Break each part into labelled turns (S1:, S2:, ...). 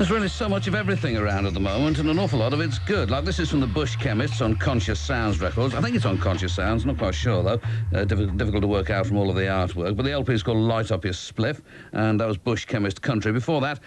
S1: There's really so much of everything around at the moment, and an awful lot of it's good. Like this is from the Bush Chemists on Conscious Sounds Records. I think it's on Conscious Sounds, not quite sure though. Difficult to work out from all of the artwork. But the LP is called Light Up Your Spliff, and that was Bush Chemist Country. Before that...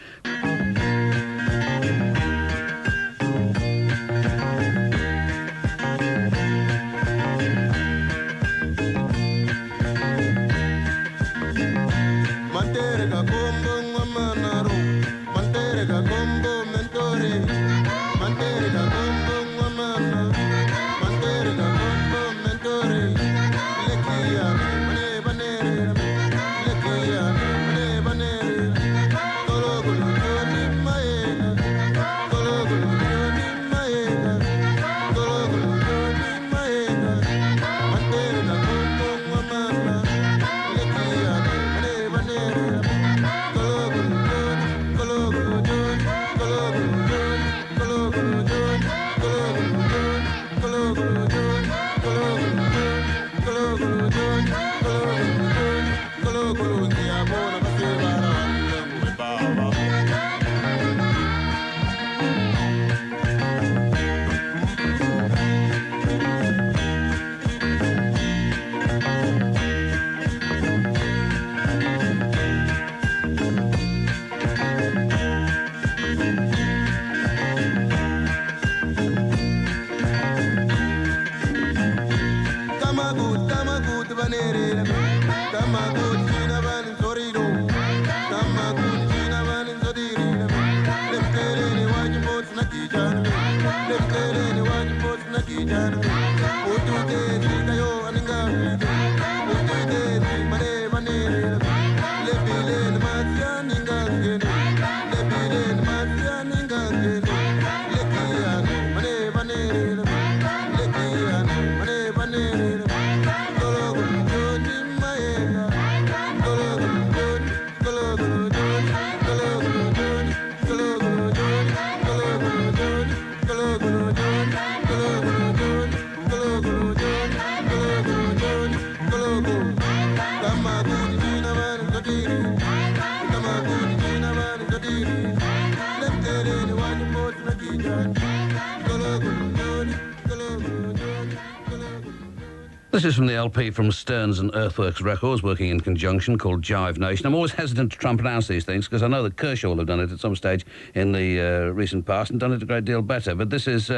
S1: This is from the LP from Stearns and Earthworks Records, working in conjunction, called Jive Nation. I'm always hesitant to try and pronounce these things because I know that Kershaw have done it at some stage in the recent past and done it a great deal better. But this is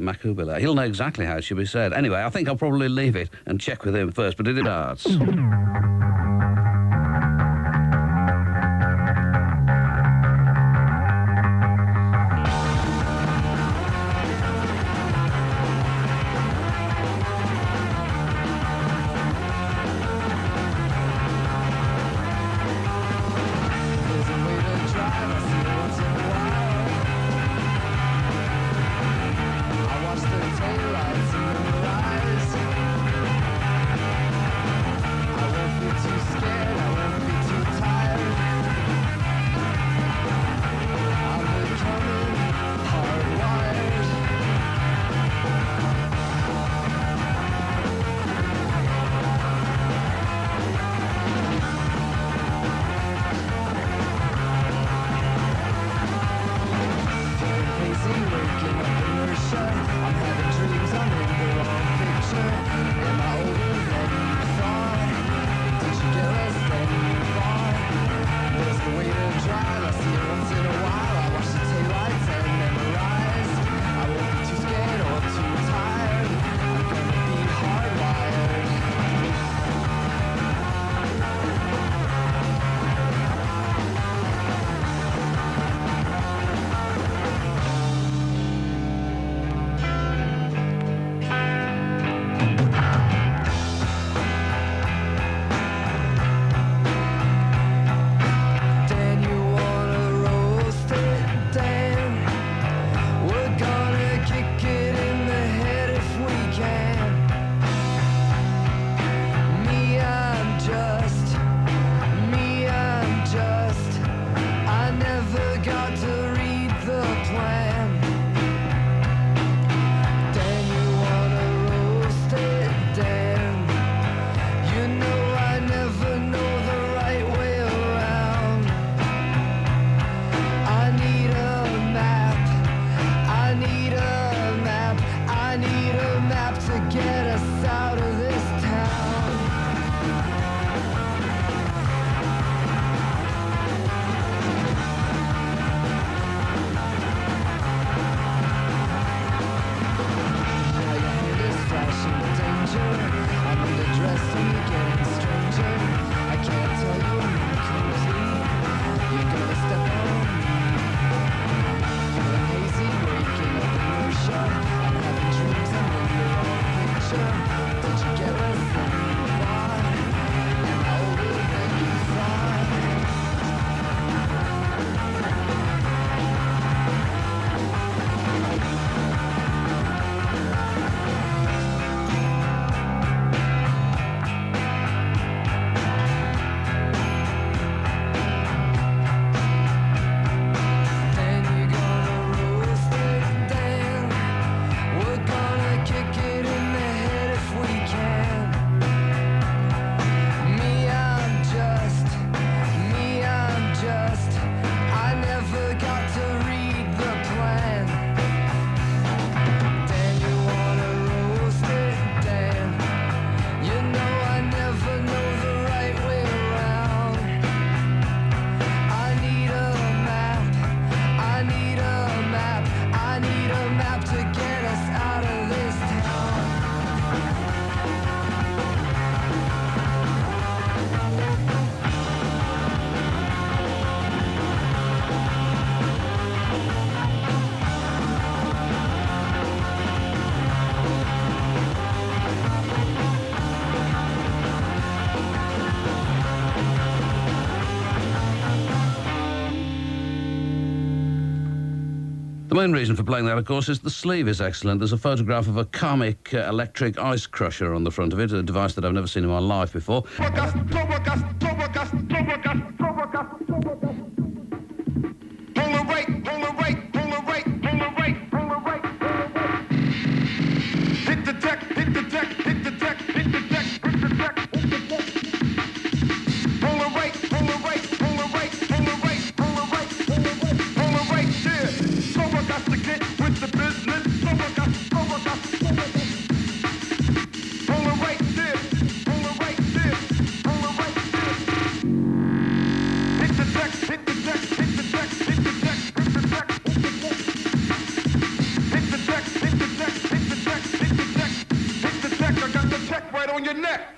S1: Echobelly. He'll know exactly how it should be said. Anyway, I think I'll probably leave it and check with him first, but it starts. The main reason for playing that, of course, is the sleeve is excellent. There's a photograph of a comic electric ice crusher on the front of it, a device that I've never seen in my life before.
S2: Hit the on your neck.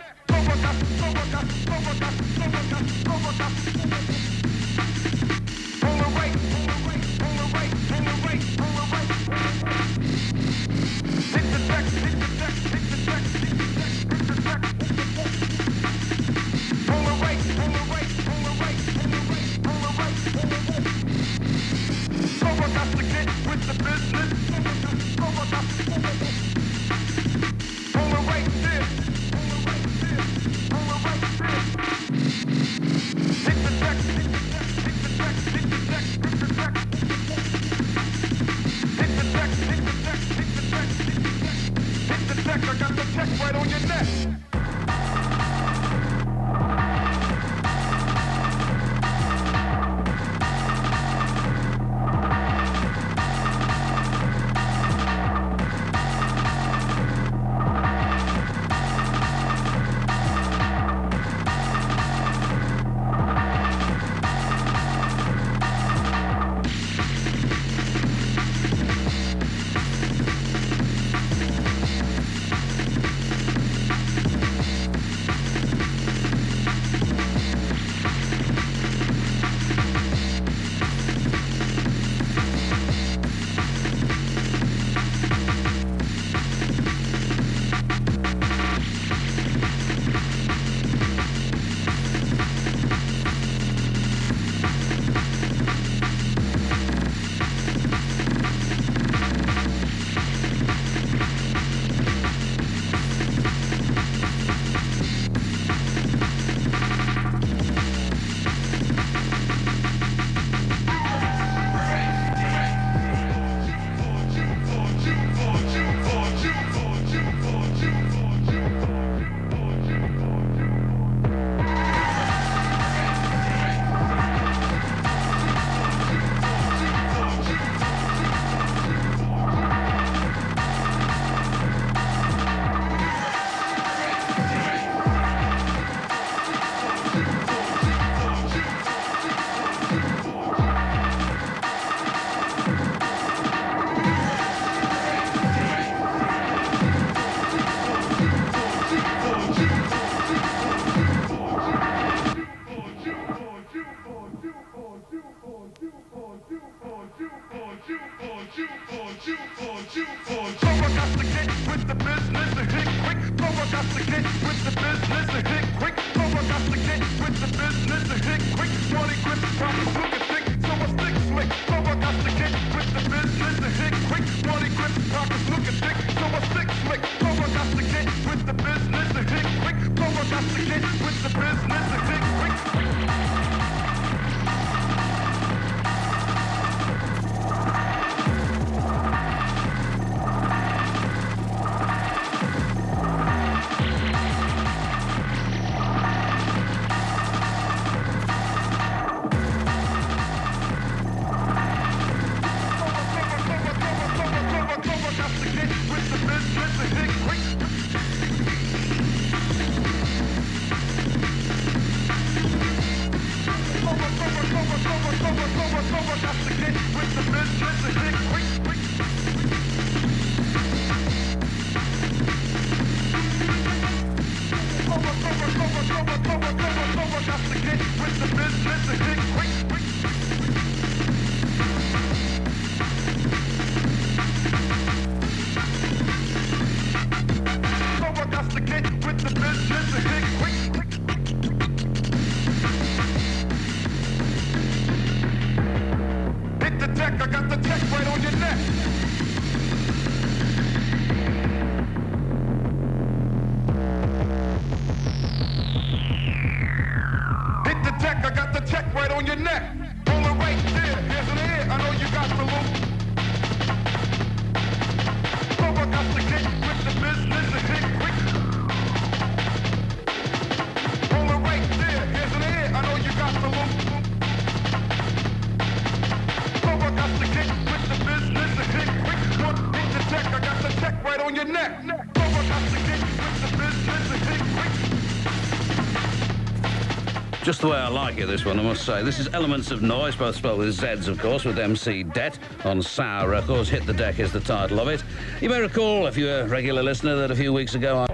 S1: Just the way I like it, this one, I must say. This is Elements of Noise, both spelled with Zs, of course, with MC Det on Sour Records. Hit the Deck is the title of it. You may recall, if you're a regular listener, that a few weeks ago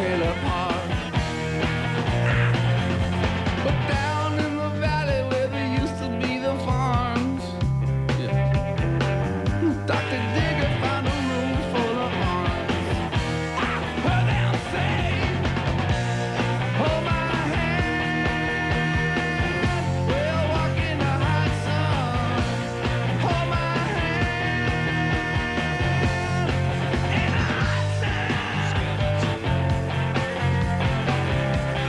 S2: trailer park. But down in the valley where there used to be the farms, Dr. Digger found a room full of arms. I heard them say, hold my hand, we'll walk in the hot sun. Hold my hand in the hot sun.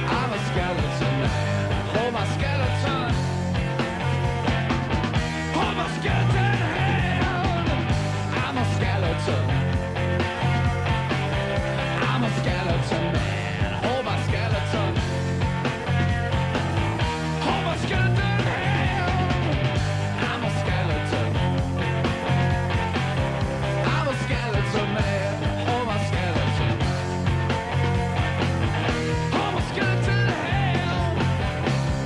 S2: I'm a skeleton man. Hold my skeleton. Hold my skeleton hand. I'm a skeleton. I'm a skeleton man. Hold my skeleton. Hold my skeleton hand. I'm a skeleton. I'm a skeleton man. Hold my skeleton. Hold my skeleton hand.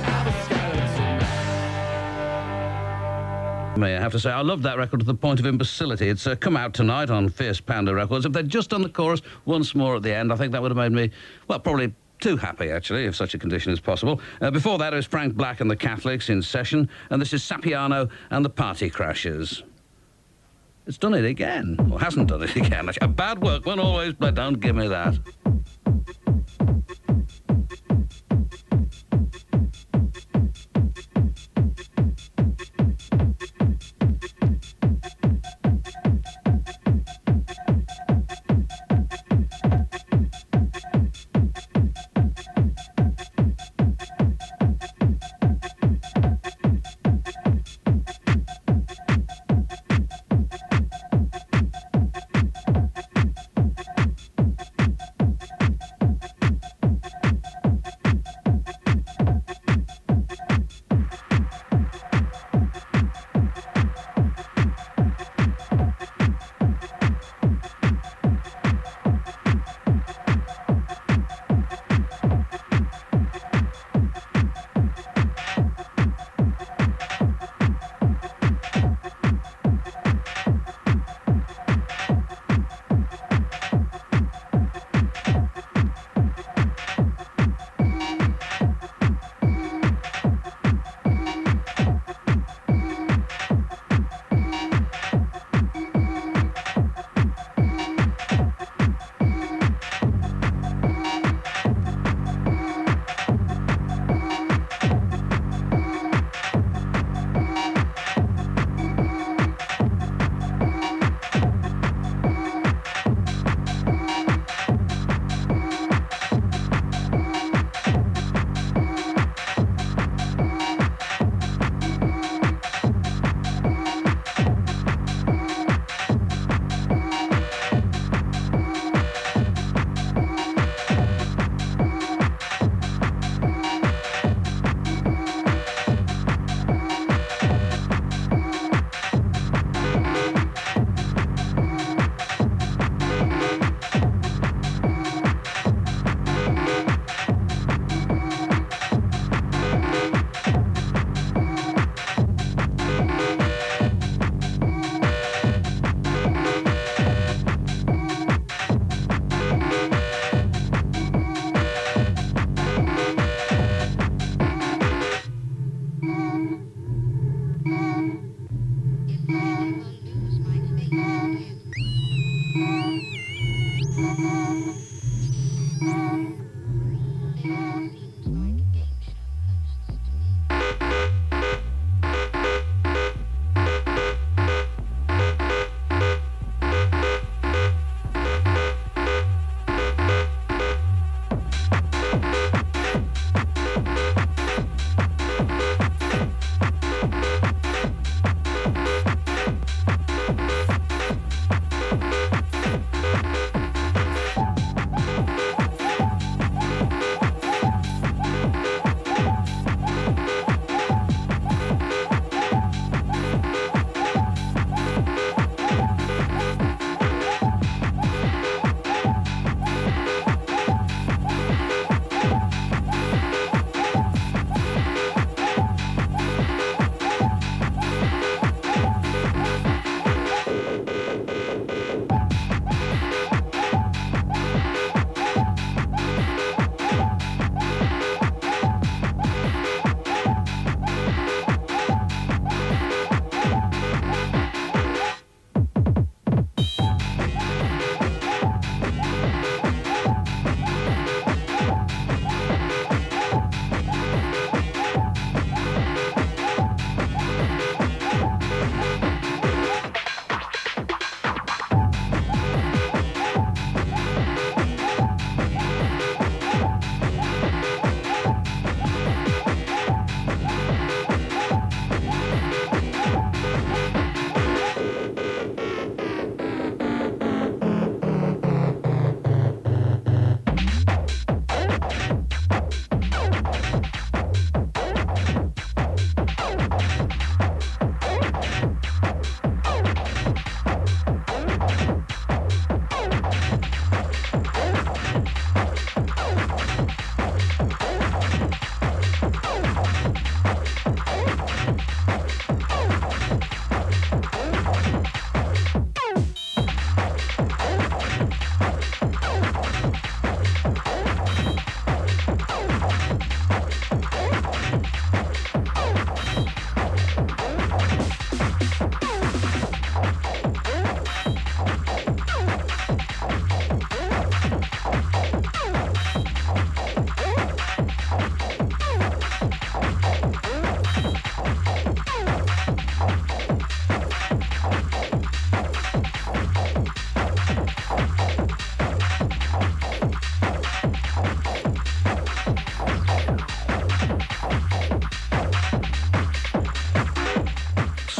S2: I'm a skeleton man.
S1: May I have to say, I love that record to the point of imbecility. It's come out tonight on Fierce Panda Records. If they'd just done the chorus once more at the end, I think that would have made me, well, probably too happy, actually, if such a condition is possible. Before that, it was Frank Black and the Catholics in Session, and this is Sapiano and the Party Crashers. It's done it again, or hasn't done it again. A bad workman always, but don't give me that.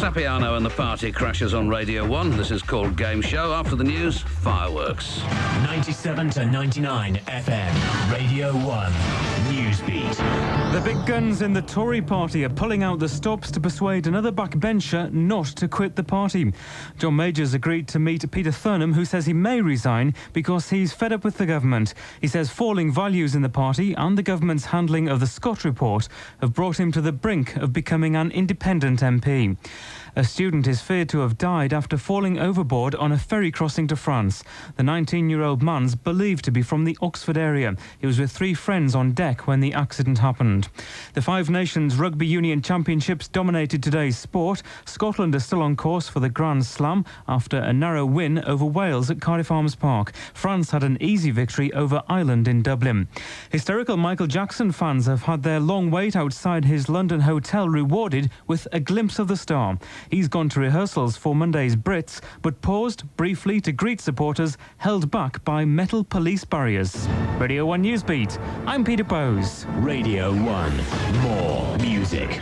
S1: Sapiano and the Party Crashers on Radio 1. This is called Game Show. After the news, fireworks.
S3: 97 to 99 FM, Radio 1, Newsbeat.
S4: The big guns in the Tory party are pulling out the stops to persuade another backbencher not to quit the party. John Majors agreed to meet Peter Thurnham, who says he may resign because he's fed up with the government. He says falling values in the party and the government's handling of the Scott report have brought him to the brink of becoming an independent MP. A student is feared to have died after falling overboard on a ferry crossing to France. The 19-year-old man's believed to be from the Oxford area. He was with 3 friends on deck when the accident happened. The Five Nations Rugby Union Championships dominated today's sport. Scotland are still on course for the Grand Slam after a narrow win over Wales at Cardiff Arms Park. France had an easy victory over Ireland in Dublin. Hysterical Michael Jackson fans have had their long wait outside his London hotel rewarded with a glimpse of the star. He's gone to rehearsals for Monday's Brits, but paused briefly to greet supporters held back by metal police barriers. Radio 1 Newsbeat, I'm Peter Bowes.
S3: Radio 1, more music.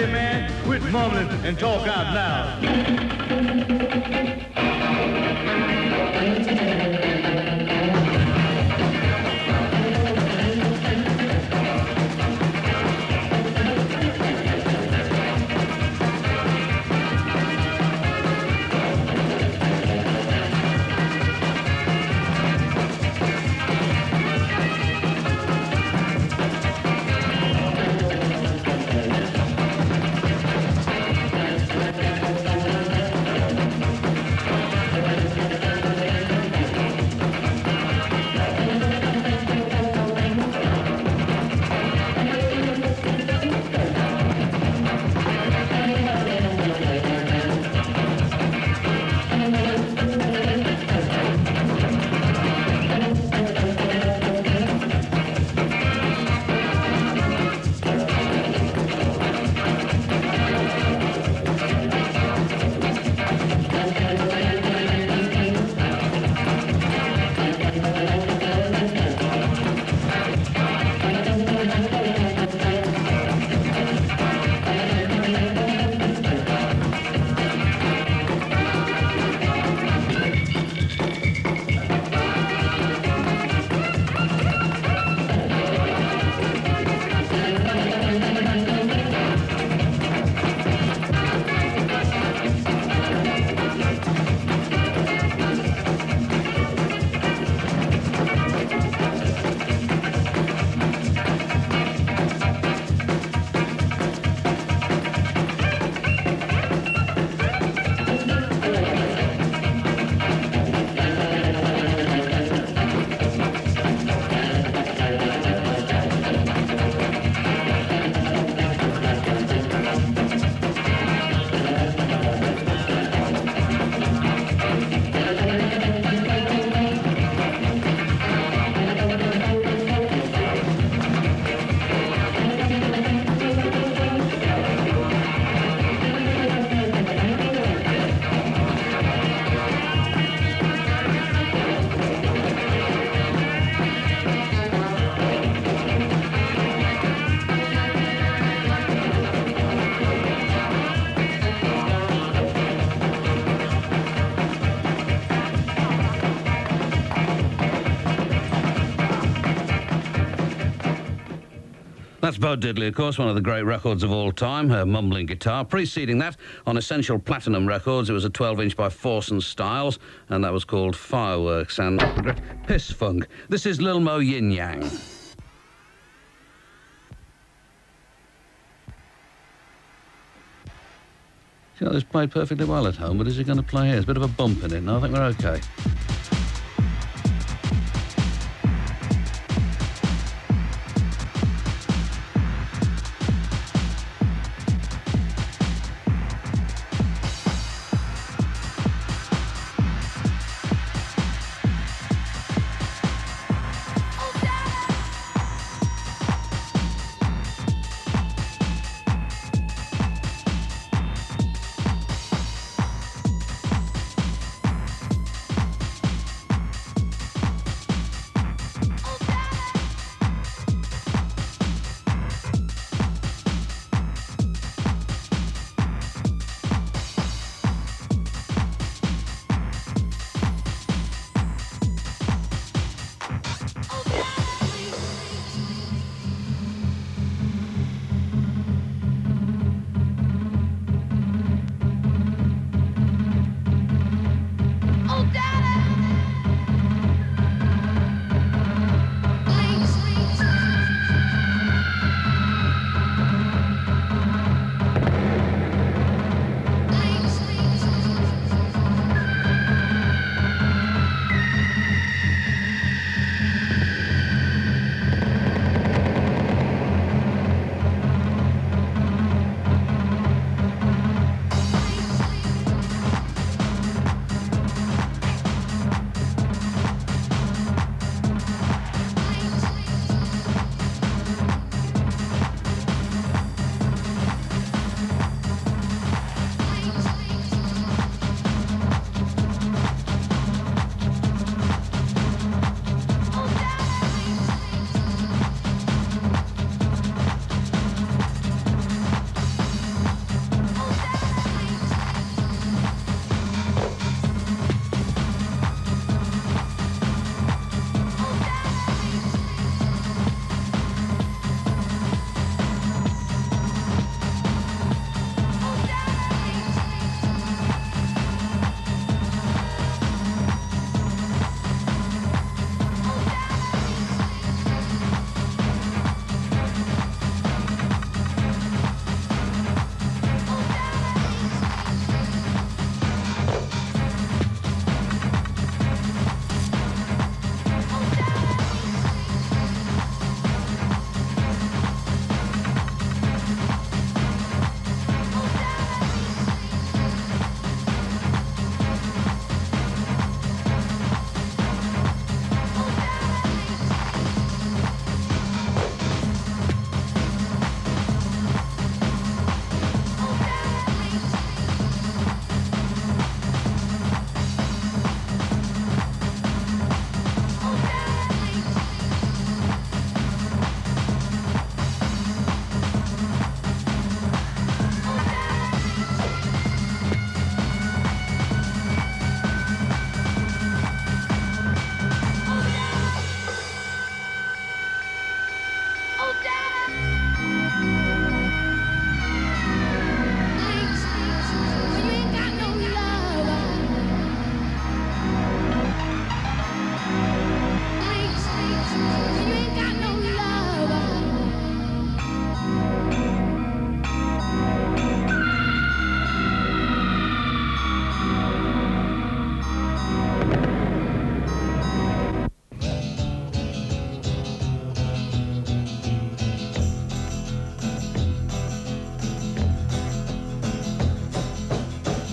S5: say, man, quit mumbling and talk out loud.
S1: That's Bo Diddley, of course, one of the great records of all time, her mumbling guitar. Preceding that, on Essential Platinum Records, it was a 12-inch by Force & Styles, and that was called Fireworks, and Piss Funk. This is Lil Mo Yin Yang. You know, this played perfectly well at home, but is it going to play here? There's a bit of a bump in it. No, I think we're okay.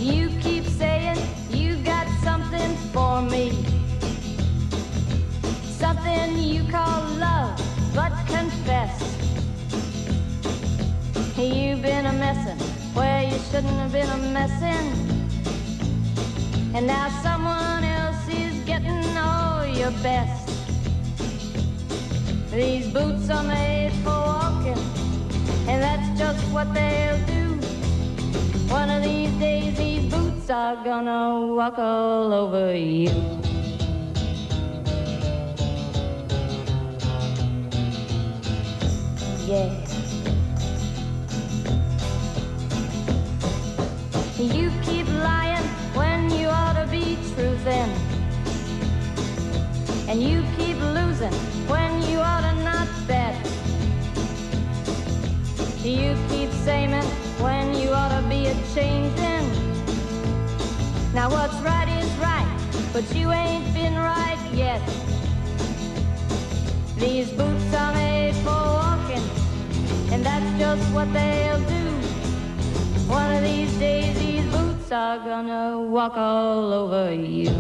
S6: You keep saying you got something for me, something you call love, but confess you've been a messin' where you shouldn't have been a messin', and now someone else is getting all your best. These boots are made for walking, and that's just what they'll do. One of these days these boots are gonna walk all over you. Yeah. You keep lying when you ought to be truthin', and you keep losing when you ought to not bet. You keep saying when you ought to be a-changin'. Now what's right is right, but you ain't been right yet. These boots are made for walking, and that's just what they'll do. One of these days these boots are gonna walk all over you.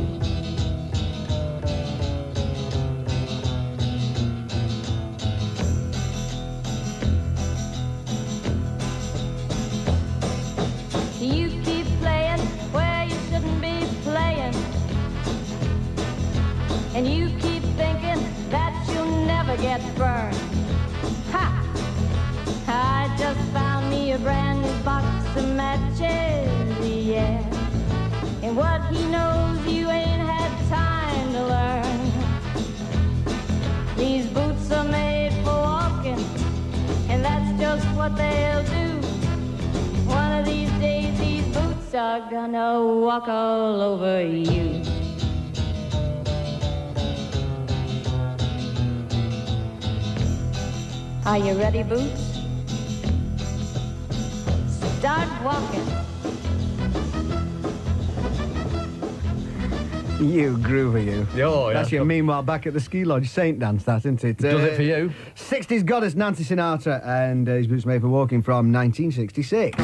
S6: You keep playing where you shouldn't be playing, and you keep thinking that you'll never get burned. Ha! I just found me a brand new box of matches, yeah. And what he knows you ain't had time to learn. These boots are made for walking, and that's just what they'll do. One of these days these boots are gonna walk all over you. Are you ready, Boots? Start walking.
S7: You groover, you.
S8: Oh, yeah.
S7: That's your meanwhile back at the ski lodge Saint dance, that, isn't it?
S8: Does it for you?
S7: 60s goddess Nancy Sinatra and his boots made for walking from 1966.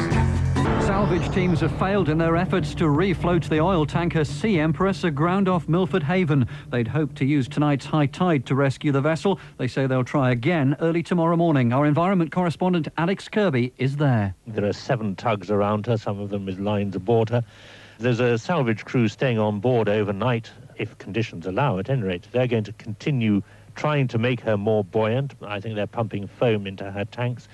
S9: Salvage teams have failed in their efforts to refloat the oil tanker Sea Empress aground off Milford Haven. They'd hoped to use tonight's high tide to rescue the vessel. They say they'll try again early tomorrow morning. Our environment correspondent Alex Kirby is there.
S10: There are 7 tugs around her, some of them with lines aboard her. There's a salvage crew staying on board overnight, if conditions allow, at any rate. They're going to continue trying to make her more buoyant. I think they're pumping foam into her tanks.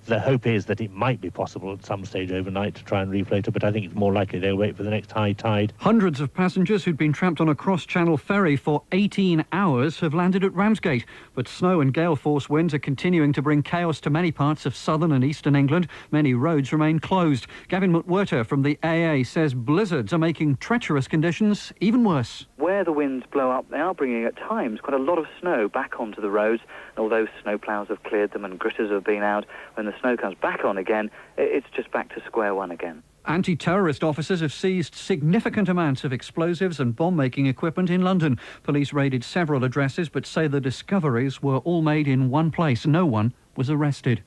S10: The hope is that it might be possible at some stage overnight to try and refloat her, but I think it's more likely they'll wait for the next high tide.
S9: Hundreds of passengers who'd been trapped on a cross-channel ferry for 18 hours have landed at Ramsgate. But snow and gale force winds are continuing to bring chaos to many parts of southern and eastern England. Many roads remain closed. Gavin McWhirter from the AA says blizzards are making treacherous conditions even worse.
S11: Where the winds blow up, they are bringing at times quite a lot of snow back onto the roads. Although snowplows have cleared them and gritters have been out, when the snow comes back on again, it's just back to square one again.
S9: Anti-terrorist officers have seized significant amounts of explosives and bomb-making equipment in London. Police raided several addresses but say the discoveries were all made in one place. No one was arrested.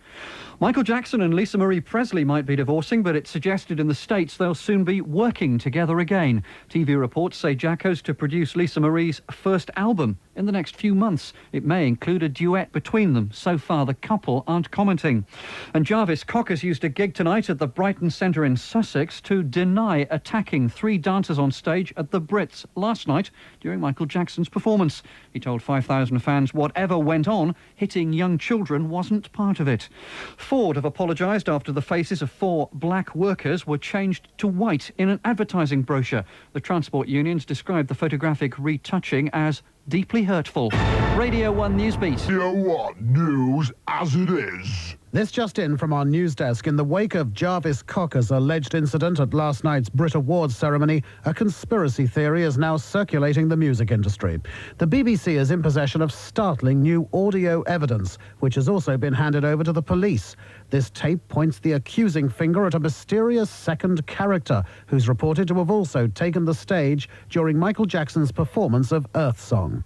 S9: Michael Jackson and Lisa Marie Presley might be divorcing, but it's suggested in the States they'll soon be working together again. TV reports say Jacko's to produce Lisa Marie's first album in the next few months. It may include a duet between them. So far, the couple aren't commenting. And Jarvis Cockers used a gig tonight at the Brighton Centre in Sussex to deny attacking 3 dancers on stage at the Brits last night during Michael Jackson's performance. He told 5,000 fans whatever went on, hitting young children wasn't part of it. Ford have apologised after the faces of 4 black workers were changed to white in an advertising brochure. The transport unions described the photographic retouching as deeply hurtful. Radio 1 Newsbeat.
S8: Radio 1 News as it is.
S12: This just in from our news desk. In the wake of Jarvis Cocker's alleged incident at last night's Brit Awards ceremony, a conspiracy theory is now circulating the music industry. The BBC is in possession of startling new audio evidence, which has also been handed over to the police. This tape points the accusing finger at a mysterious second character who's reported to have also taken the stage during Michael Jackson's performance of Earth Song.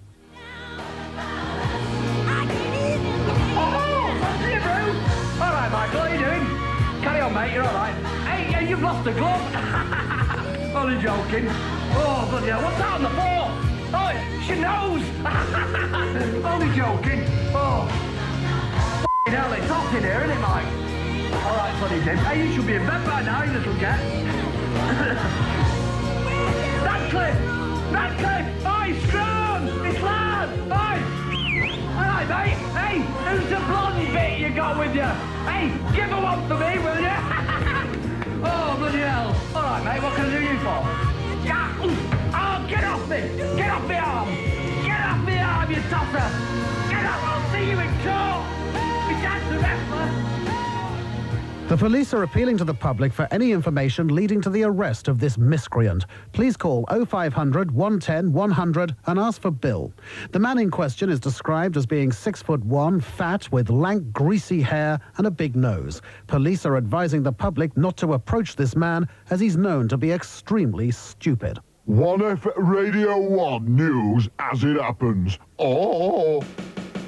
S5: Michael, how you doing? Carry on, mate, you're all right. Hey, you've lost a glove. Only joking. Oh, bloody hell, what's that on the floor? Oh, it's your nose. Only joking. Oh, f***ing hell, it's hot in here, isn't it, Mike? All right, bloody Jim. Hey, you should be in bed by now, you little cat. Radcliffe! Radcliffe! Oi, Scrone! It's Lad! Oi! All right, mate. Hey, who's the blonde bit you got with you? Hey, give her one for me, will you? Oh, bloody hell. All right, mate, what can I do you for? Oh, get off me! Get off my arm! Get off my arm, you tosser! Get off! I'll see you in court! My dad's a wrestler!
S12: The police are appealing to the public for any information leading to the arrest of this miscreant. Please call 0500 110 100 and ask for Bill. The man in question is described as being 6'1", fat, with lank, greasy hair and a big nose. Police are advising the public not to approach this man, as he's known to be extremely stupid.
S8: 1F Radio 1 News as it happens. Oh!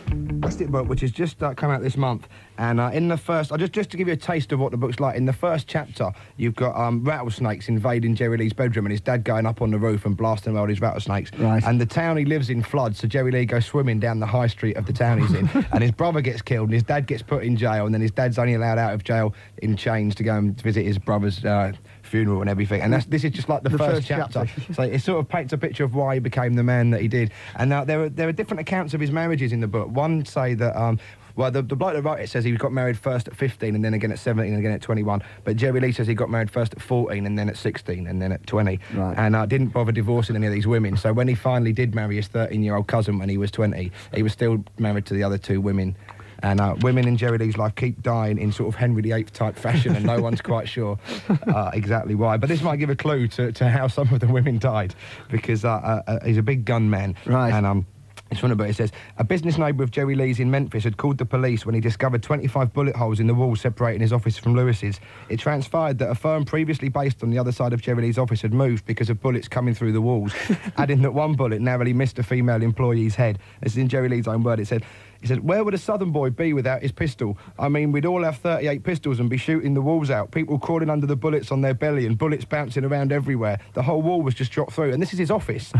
S7: Fantastic book, which has just come out this month, and in the first, just to give you a taste of what the book's like, in the first chapter, you've got rattlesnakes invading Jerry Lee's bedroom, and his dad going up on the roof and blasting all these rattlesnakes.
S12: Right.
S7: And the town he lives in floods, so Jerry Lee goes swimming down the high street of the town he's in, and his brother gets killed, and his dad gets put in jail, and then his dad's only allowed out of jail in chains to go and visit his brother's funeral and everything. And this is just like the first chapter. So it sort of paints a picture of why he became the man that he did. And now there are different accounts of his marriages in the book. One say that well, the bloke that wrote it says he got married first at 15 and then again at 17 and again at 21. But Jerry Lee says he got married first at 14 and then at 16 and then at 20.
S12: Right.
S7: And didn't bother divorcing any of these women. So when he finally did marry his 13-year-old cousin when he was 20, he was still married to the other two women. And women in Jerry Lee's life keep dying in sort of Henry VIII type fashion, and no one's quite sure exactly why. But this might give a clue to how some of the women died, because he's a big gun man.
S12: Right.
S7: And it's from the book. It says, a business neighbour of Jerry Lee's in Memphis had called the police when he discovered 25 bullet holes in the wall separating his office from Lewis's. It transpired that a firm previously based on the other side of Jerry Lee's office had moved because of bullets coming through the walls, adding that one bullet narrowly missed a female employee's head. This is in Jerry Lee's own word. It said, where would a southern boy be without his pistol? I mean, we'd all have 38 pistols and be shooting the walls out, people crawling under the bullets on their belly and bullets bouncing around everywhere. The whole wall was just shot through. And this is his office.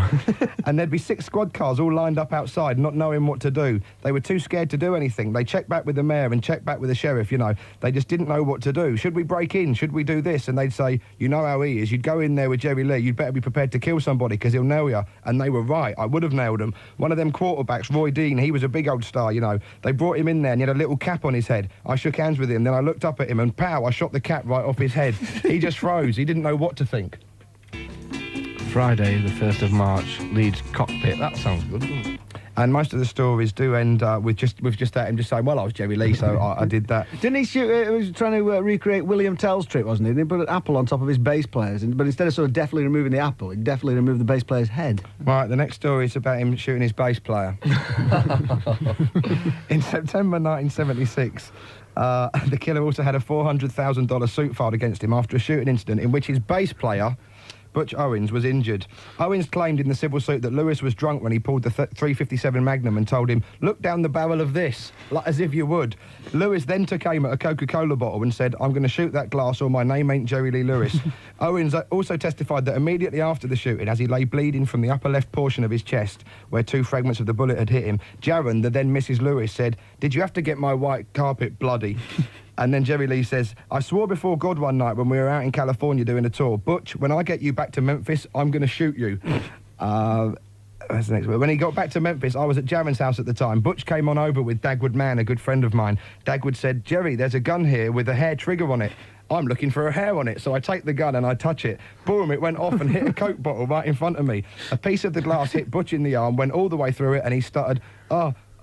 S7: And there'd be 6 squad cars all lined up outside, not knowing what to do. They were too scared to do anything. They checked back with the mayor and checked back with the sheriff, you know. They just didn't know what to do. Should we break in? Should we do this? And they'd say, you know how he is. You'd go in there with Jerry Lee. You'd better be prepared to kill somebody because he'll nail you. And they were right. I would have nailed him. One of them quarterbacks, Roy Dean, he was a big old star, you know. They brought him in there and he had a little cap on his head. I shook hands with him, then I looked up at him and pow, I shot the cap right off his head. He just froze. He didn't know what to think.
S13: Friday, the 1st of March, Leeds cockpit. That sounds good, doesn't it?
S7: And most of the stories do end with just that him just saying, well, I was Jerry Lee, so I did that.
S12: Didn't he shoot? He was trying to recreate William Tell's trick, wasn't he? He put an apple on top of his bass players, but instead of sort of definitely removing the apple, he definitely removed the bass player's head.
S7: Right, the next story is about him shooting his bass player. In September 1976, the killer also had a $400,000 suit filed against him after a shooting incident in which his bass player, Butch Owens, was injured. Owens claimed in the civil suit that Lewis was drunk when he pulled the .357 Magnum and told him, look down the barrel of this, like as if you would. Lewis then took aim at a Coca-Cola bottle and said, I'm going to shoot that glass or my name ain't Jerry Lee Lewis. Owens also testified that immediately after the shooting, as he lay bleeding from the upper left portion of his chest, where 2 fragments of the bullet had hit him, Jaron, the then Mrs. Lewis, said, did you have to get my white carpet bloody? And then Jerry Lee says, I swore before God one night when we were out in California doing a tour, Butch, when I get you back to Memphis, I'm going to shoot you. That's the next word. When he got back to Memphis, I was at Jaron's house at the time. Butch came on over with Dagwood Mann, a good friend of mine. Dagwood said, Jerry, there's a gun here with a hair trigger on it. I'm looking for a hair on it, so I take the gun and I touch it. Boom, it went off and hit a Coke bottle right in front of me. A piece of the glass hit Butch in the arm, went all the way through it, and he stuttered,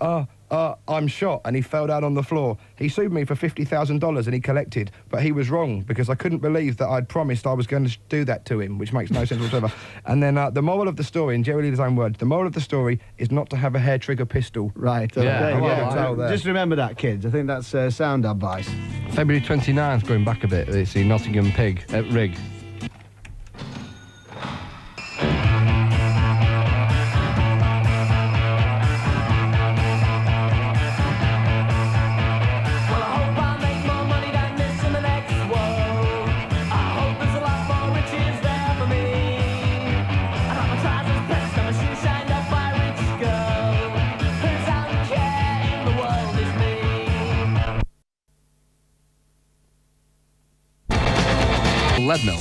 S7: I'm shot, and he fell down on the floor. He sued me for $50,000 and he collected, but he was wrong because I couldn't believe that I'd promised I was going to do that to him, which makes no sense whatsoever. And then the moral of the story, in Jerry Lee's own words, the moral of the story is not to have a hair trigger pistol.
S14: Right, just remember that, kids. I think that's sound advice.
S13: February 29th, going back a bit, it's the Nottingham Pig at Rig. Lead Mill.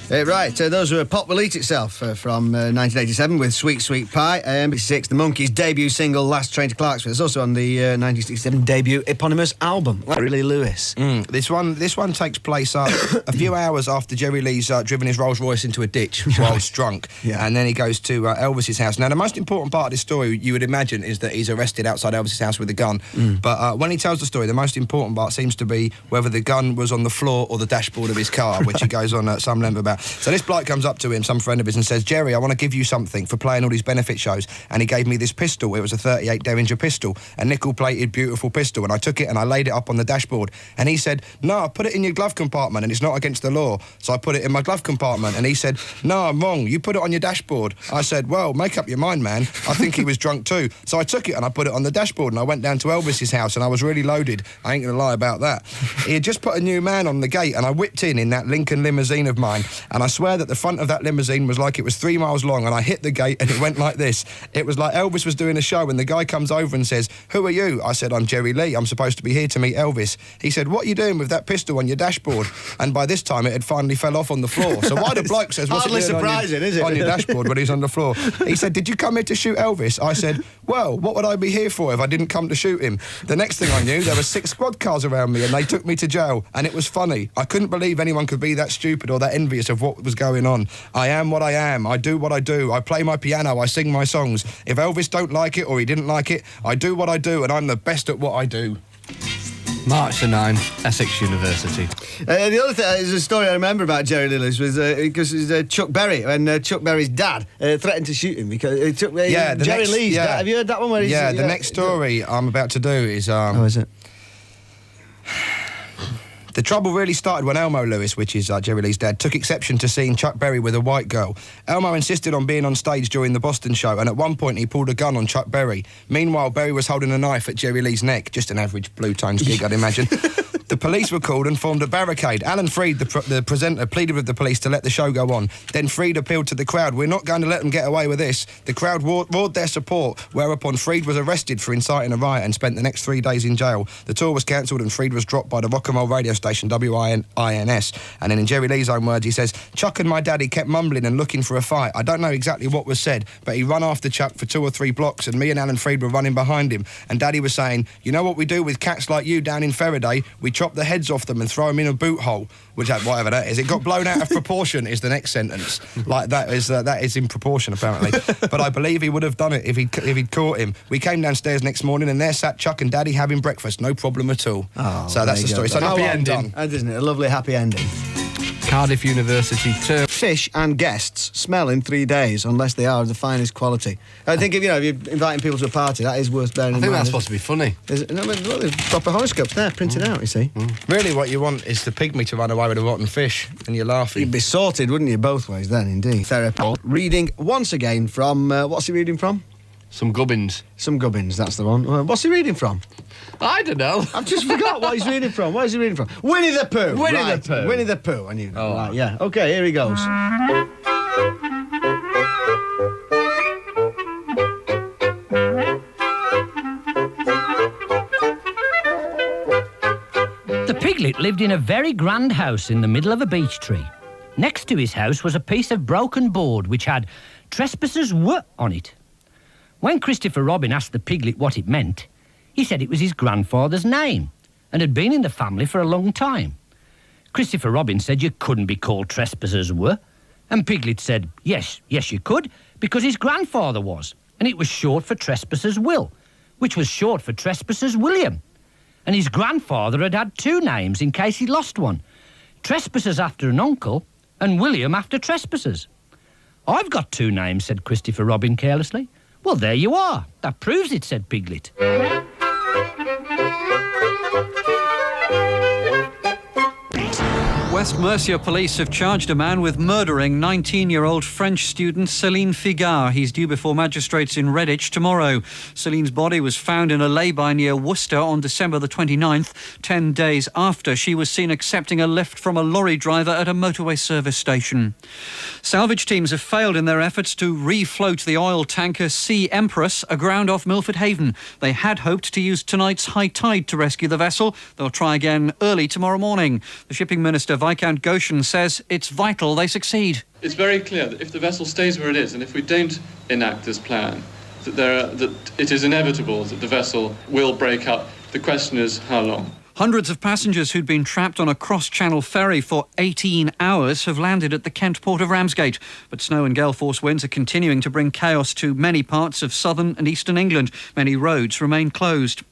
S14: Right, those were Pop Will Eat Itself from 1987 with Sweet Sweet Pie. 86, the Monkees' debut single, Last Train to Clarksville. It's also on the 1967 debut eponymous album, Larry Lee Lewis.
S7: This one takes place a few hours after Jerry Lee's driven his Rolls Royce into a ditch whilst drunk.
S14: Yeah.
S7: And then he goes to Elvis's house. Now, the most important part of this story, you would imagine, is that he's arrested outside Elvis's house with a gun. But when he tells the story, the most important part seems to be whether the gun was on the floor or the dashboard of his car, which he goes on some length about. So this bloke comes up to him, some friend of his, and says, Jerry, I want to give you something for playing all these benefit shows. And he gave me this pistol. It was a 38 Derringer pistol, a nickel-plated, beautiful pistol. And I took it and I laid it up on the dashboard. And he said, no, put it in your glove compartment and it's not against the law. So I put it in my glove compartment. And he said, no, I'm wrong. You put it on your dashboard. I said, well, make up your mind, man. I think he was drunk too. So I took it and I put it on the dashboard and I went down to Elvis's house and I was really loaded. I ain't going to lie about that. He had just put a new man on the gate and I whipped in that Lincoln limousine of mine. And I swear that the front of that limousine was like it was 3 miles long, and I hit the gate and it went like this. It was like Elvis was doing a show and the guy comes over and says, who are you? I said, I'm Jerry Lee. I'm supposed to be here to meet Elvis. He said, what are you doing with that pistol on your dashboard? And by this time it had finally fell off on the floor. So why the bloke says, what's
S14: hardly
S7: it doing
S14: surprising, is it?
S7: on your dashboard when he's on the floor? He said, did you come here to shoot Elvis? I said, well, what would I be here for if I didn't come to shoot him? The next thing I knew, there were 6 squad cars around me and they took me to jail. And it was funny. I couldn't believe anyone could be that stupid or that envious of what was going on. I am what I am. I do what I do. I play my piano. I sing my songs. If Elvis don't like it or he didn't like it, I do what I do and I'm the best at what I do.
S13: March the 9th, Essex University.
S14: The other thing is a story I remember about Jerry Lee Lewis was because it was Chuck Berry, and Chuck Berry's dad threatened to shoot him because it took Jerry Lee's dad. Have you heard that one? Where he's,
S7: the next story I'm about to do is...
S14: oh, is it?
S7: The trouble really started when Elmo Lewis, which is Jerry Lee's dad, took exception to seeing Chuck Berry with a white girl. Elmo insisted on being on stage during the Boston show, and at one point he pulled a gun on Chuck Berry. Meanwhile, Berry was holding a knife at Jerry Lee's neck. Just an average Blue Tones gig, I'd imagine. The police were called and formed a barricade. Alan Freed, the presenter, pleaded with the police to let the show go on. Then Freed appealed to the crowd. We're not going to let them get away with this. The crowd roared their support, whereupon Freed was arrested for inciting a riot and spent the next 3 days in jail. The tour was cancelled and Freed was dropped by the rock and roll radio station WINS. And then in Jerry Lee's own words, he says, Chuck and my daddy kept mumbling and looking for a fight. I don't know exactly what was said, but he ran after Chuck for 2 or 3 blocks and me and Alan Freed were running behind him. And Daddy was saying, you know what we do with cats like you down in Faraday? We chop the heads off them and throw them in a boot hole, which whatever that is. It got blown out of proportion is the next sentence. Like that is in proportion apparently. But I believe he would have done it if he'd caught him. We came downstairs next morning and there sat Chuck and Daddy having breakfast, no problem at all.
S14: Oh,
S7: so that's the story. So
S14: happy
S7: ending,
S14: isn't it? A lovely happy ending.
S13: Cardiff University tour.
S14: Fish and guests smell in 3 days unless they are of the finest quality. I think if you're inviting people to a party, that is worth bearing in mind.
S13: I think that's supposed to be funny.
S14: There's proper horoscopes there printed out, you see.
S7: Really what you want is the pygmy to run away with a rotten fish and you're laughing.
S14: You'd be sorted, wouldn't you, both ways then, indeed. Therapy. Reading once again from, what's he reading from?
S13: Some Gubbins.
S14: Some Gubbins, that's the one. What's he reading from?
S13: I don't know.
S14: I've just forgot what he's reading from. What is he reading from? Winnie the Pooh.
S13: Winnie the Pooh.
S14: Winnie the Pooh. I knew that. Right, yeah. OK, here he goes.
S15: The piglet lived in a very grand house in the middle of a beech tree. Next to his house was a piece of broken board which had "Trespassers were" on it. When Christopher Robin asked the piglet what it meant, he said it was his grandfather's name and had been in the family for a long time. Christopher Robin said you couldn't be called trespassers were. And Piglet said, yes, you could, because his grandfather was. And it was short for trespassers will, which was short for trespassers William. And his grandfather had 2 names in case he lost one. Trespassers after an uncle and William after trespassers. I've got 2 names, said Christopher Robin carelessly. Well, there you are. That proves it, said Piglet.
S9: West Mercia police have charged a man with murdering 19-year-old French student Céline Figard. He's due before magistrates in Redditch tomorrow. Céline's body was found in a lay-by near Worcester on December the 29th, 10 days after she was seen accepting a lift from a lorry driver at a motorway service station. Salvage teams have failed in their efforts to refloat the oil tanker Sea Empress aground off Milford Haven. They had hoped to use tonight's high tide to rescue the vessel. They'll try again early tomorrow morning. The shipping minister, Viscount Goshen, says it's vital they succeed.
S16: It's very clear that if the vessel stays where it is and if we don't enact this plan, that it is inevitable that the vessel will break up. The question is how long.
S9: Hundreds of passengers who'd been trapped on a cross-channel ferry for 18 hours have landed at the Kent port of Ramsgate. But snow and gale force winds are continuing to bring chaos to many parts of southern and eastern England. Many roads remain closed.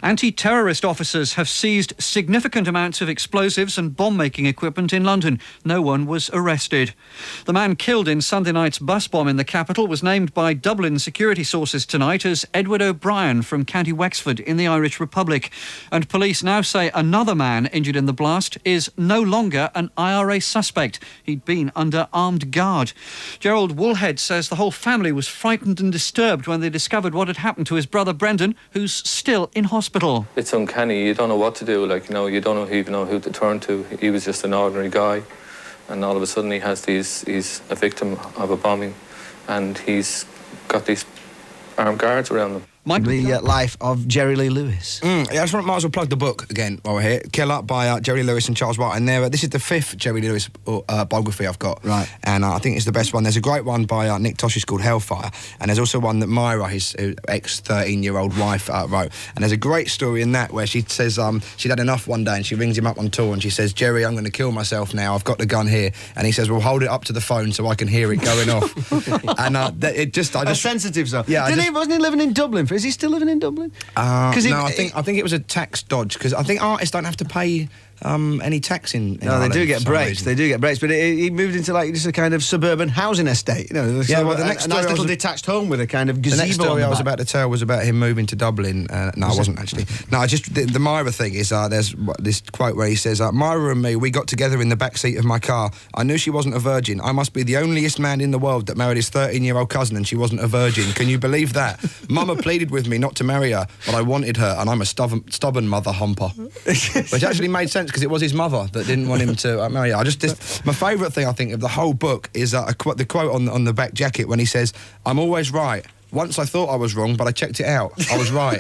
S9: Anti-terrorist officers have seized significant amounts of explosives and bomb-making equipment in London. No one was arrested. The man killed in Sunday night's bus bomb in the capital was named by Dublin security sources tonight as Edward O'Brien from County Wexford in the Irish Republic. And police now say another man injured in the blast is no longer an IRA suspect. He'd been under armed guard. Gerald Woolhead says the whole family was frightened and disturbed when they discovered what had happened to his brother Brendan, who's still in hospital.
S17: It's uncanny. You don't know what to do. You don't even know who to turn to. He was just an ordinary guy, and all of a sudden he's a victim of a bombing, and he's got these armed guards around him.
S14: The life of Jerry Lee Lewis.
S7: Yeah, I just might as well plug the book again while we're here. Killer by Jerry Lewis and Charles White. And this is the 5th Jerry Lewis biography I've got.
S14: Right.
S7: And I think it's the best one. There's a great one by Nick Tosh's called Hellfire. And there's also one that Myra, his ex-13-year-old wife, wrote. And there's a great story in that where she says she'd had enough one day and she rings him up on tour and she says, Jerry, I'm going to kill myself now. I've got the gun here. And he says, well, hold it up to the phone so I can hear it going off. And I just...
S14: sensitive, so.
S7: Yeah.
S14: Wasn't he living in Dublin? Is he still living in Dublin?
S7: No, I think it was a tax dodge because I think artists don't have to pay any tax in
S14: no,
S7: Ireland
S14: they do get breaks.
S7: reason.
S14: They do get breaks, but he moved into just a kind of suburban housing estate. The next nice little detached home with a kind of gazebo.
S7: The next story
S14: I
S7: was about to tell was about him moving to Dublin. No, I wasn't actually. No, just the Myra thing is there's this quote where he says, Myra and me, we got together in the back seat of my car. I knew she wasn't a virgin. I must be the onlyest man in the world that married his 13-year-old cousin and she wasn't a virgin. Can you believe that? Mama pleaded with me not to marry her, but I wanted her and I'm a stubborn mother humper. Which actually made sense because it was his mother that didn't want him to marry her. My favourite thing, I think, of the whole book is the quote on the back jacket when he says, I'm always right. Once I thought I was wrong, but I checked it out. I was right.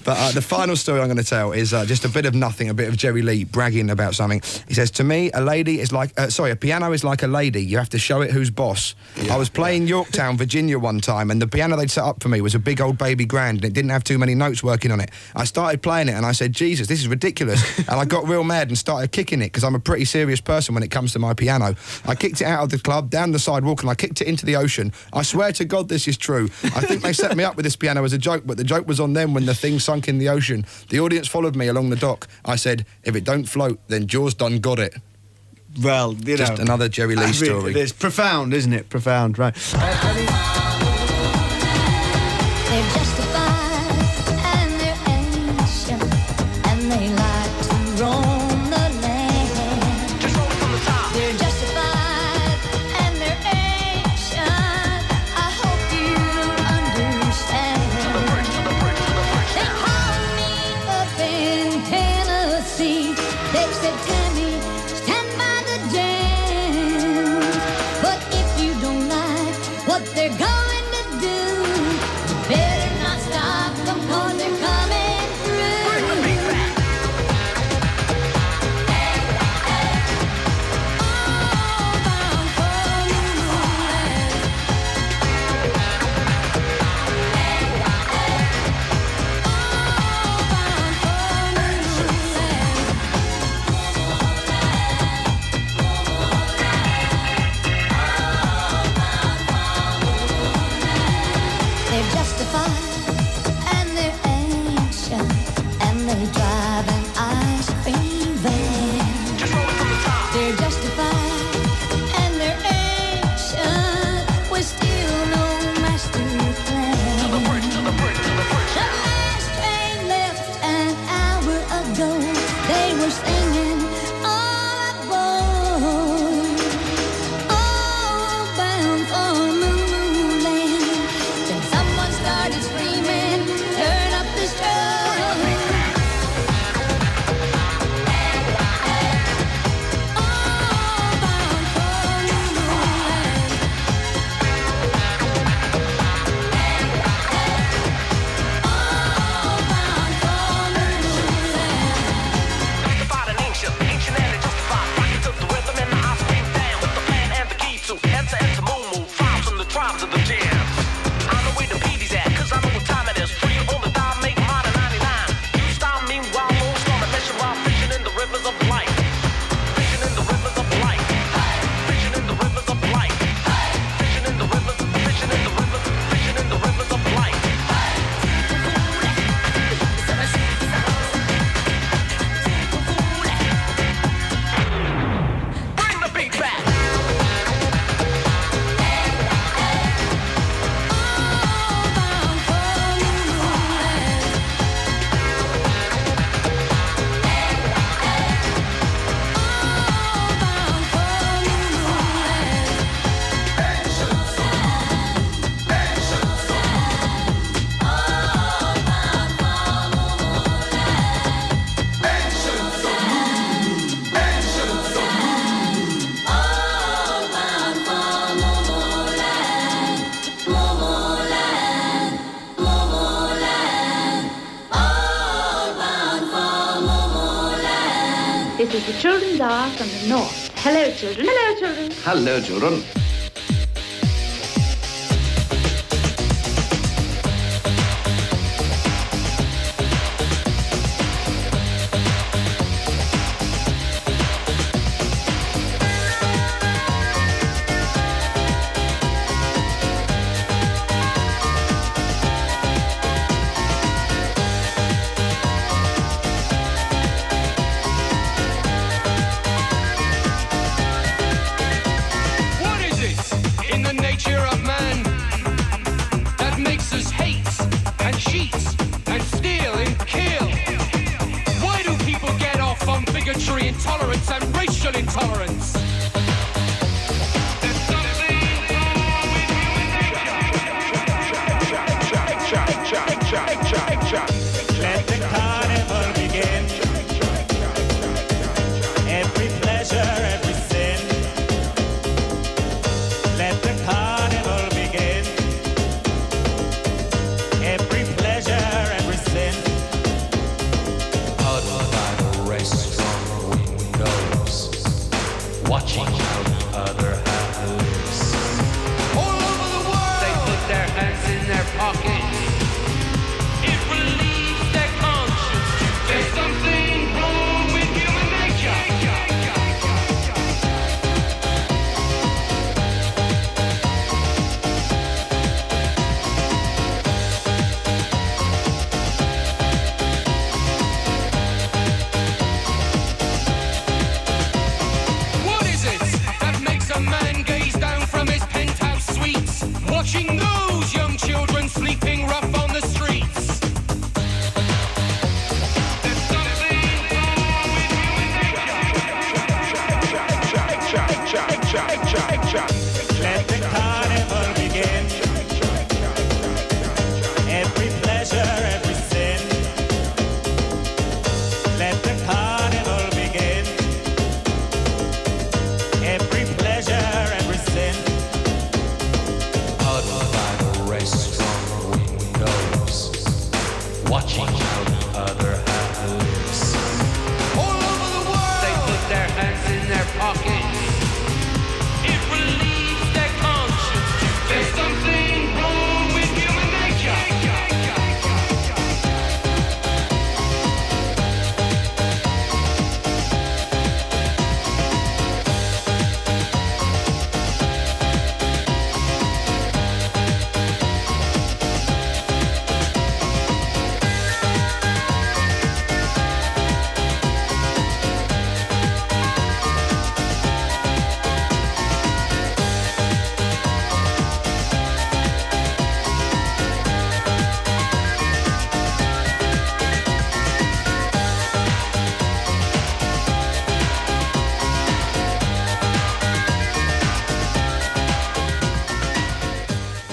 S7: But the final story I'm going to tell is just a bit of nothing, a bit of Jerry Lee bragging about something. He says, to me, a piano is like a lady. You have to show it who's boss. Yeah, I was playing Yorktown, Virginia one time, and the piano they'd set up for me was a big old baby grand, and it didn't have too many notes working on it. I started playing it, and I said, Jesus, this is ridiculous. And I got real mad and started kicking it, because I'm a pretty serious person when it comes to my piano. I kicked it out of the club, down the sidewalk, and I kicked it into the ocean. I swear to God this is true. I think they set me up with this piano as a joke, but the joke was on them when the thing sunk in the ocean. The audience followed me along the dock. I said, if it don't float, then Jaws done got it.
S14: Well,
S7: just another Jerry Lee story.
S14: It's profound, isn't it? Profound, right.
S6: They're justified and they're ancient and they like to roam the land. Just roll it from the top. They're justified and they're ancient. I hope you understand. They called me up in Tennessee. They said, Tammy, stand by the dance. But if you don't like what they're going to do, better not stop them 'cause they're coming through. Bring the beat back. All bound for the moonland. All bound for the moonland.
S18: they drive an ice cream van. Just roll it from the top. They're justified and their action was still no master plan. To the bridge, to the bridge, to the bridge. The last train left an hour ago. They were singing all aboard, all bound for Moo Land. Then someone started screaming, turn up the strobe. All bound for Moo Land. All bound for Moo Land.
S2: Justified and ancient and justified. Rocket took the rhythm and the ice cream down with the plan and the key to enter moo. Vibes from the tribes of the jams. I know where the PD's at, cause I know what time it is. Free on the dial, make mine at 99. You style meanwhile, moves on the mission while fishing in the rivers of life. Fishing in the rivers of life. Fishing in the rivers of life. Fishing in the rivers, fishing in the rivers, fishing in the rivers of life. Bring the beat back.
S19: This is the Children's Hour from the North. Hello, children. Hello, children.
S1: Hello, children.
S2: What is it in the nature of man that makes us hate and cheat and steal and kill? Why do people get off on bigotry, intolerance and racial intolerance?
S20: Let the carnival begin. Every pleasure, every sin. Let the carnival begin. Every pleasure, every sin.
S21: Huddled by the restaurant windows, watching how the other half lives.
S2: All over the world,
S21: They put their hands in their pockets.
S2: it relieves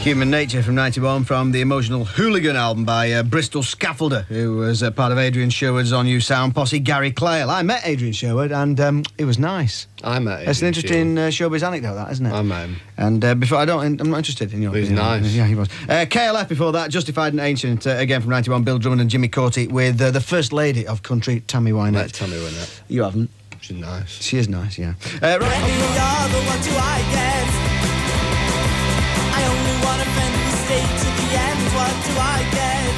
S14: Human Nature from 91 from the Emotional Hooligan album by Bristol Scaffolder, who was part of Adrian Sherwood's On You Sound posse, Gary Clayle. I met Adrian Sherwood and it was nice.
S13: I met him.
S14: It's an interesting showbiz anecdote, that, isn't it?
S13: I met him.
S14: And before, I'm not interested in your
S13: He's
S14: opinion.
S13: nice.
S14: Yeah, he was. KLF before that, Justified and Ancient, again from 91, Bill Drummond and Jimmy Corty with the First Lady of Country, Tammy Wynette.
S13: Met Tammy Wynette.
S14: You haven't?
S13: She's nice.
S14: She is nice, yeah.
S20: What do I get? I only want to bend the state to the end. What do I get?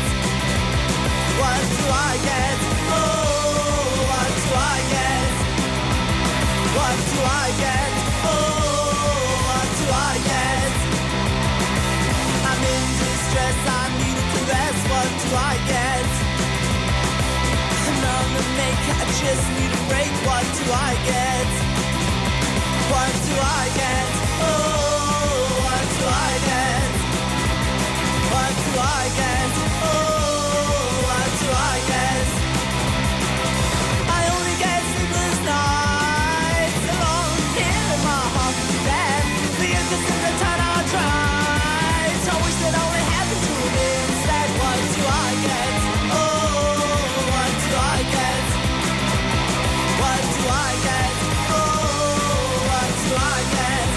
S20: What do I get? Oh, what do I get? What do I get? Oh, what do I get? I'm in distress, I need a caress. What do I get? I'm on the make, I just need a break. What do I get? What do I get? Oh, what do I get? What do I get? Oh, what do I get? I only get sleepless nights alone here in my haunted bed. The interest in the time I tried. I wish that only happened to me instead. What do I get? Oh, what do I get? What do I get? Oh, what do I get?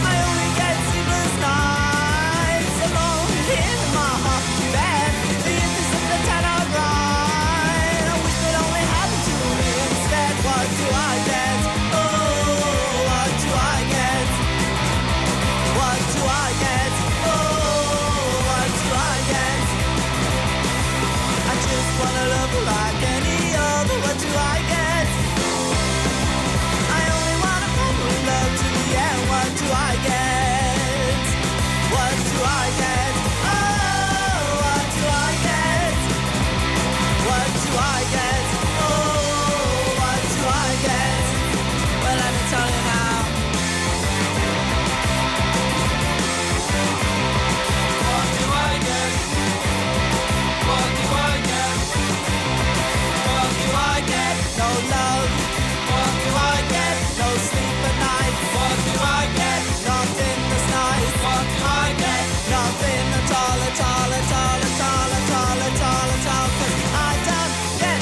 S20: I only get sleepless nights alone in my haunted bed. The interest in the town I ride. I wish that only happened to me instead. What do I get? Oh, what do I get? What do I get? Oh, what do I get? I just wanna love like any other. What do I get? I only wanna fall in love to the end. What do I get? What do I get? Oh, what do I get? What do I get? Oh, what do I get? Well, let me tell you now. What do I get? What do I get? What do I get? No love. What do I get? No sleep at night. What do I get? Nothing that's nice. What do I get? Nothing at all, at all, at all, at all, at all, at all, at all. 'Cause I don't get